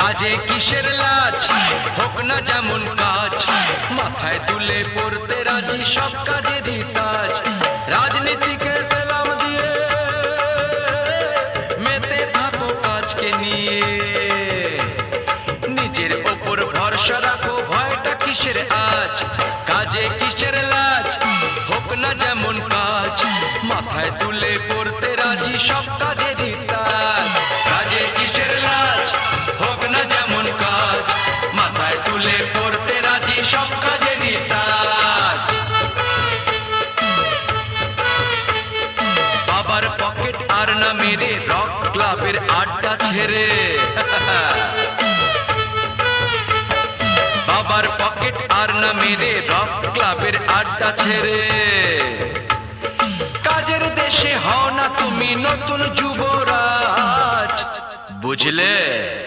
কাজে কিসের লাজ, হোক না যেমন কাজ, মাথায় তুলে পড়তে রাজি সব কাজেরই কাজ। রাজনীতিকে সেলাম দিয়ে মেতে থাকো কাজকে নিয়ে, নিজের ওপর ভরসা রাখো, ভয়টা কিসের আজ। কাজে কিসের লাজ, হোক না যেমন কাজ, মাথায় তুলে পড়তে রাজি সব কাজেরই কাজ। কাজে কিসের লাজ, হোক না যেমন কাজ, মাথায় তুলে পড়তে রাজি সব কাজেরই কাজ। বাবার পকেট আর না মেরে রক ক্লাবের আড্ডা ছেড়ে, বাবার পকেট আর না মেরে রক ক্লাবের আড্ডা ছেড়ে, কাজের দেশে হও না তুমি নতুন যুবরাজ, বুঝলে?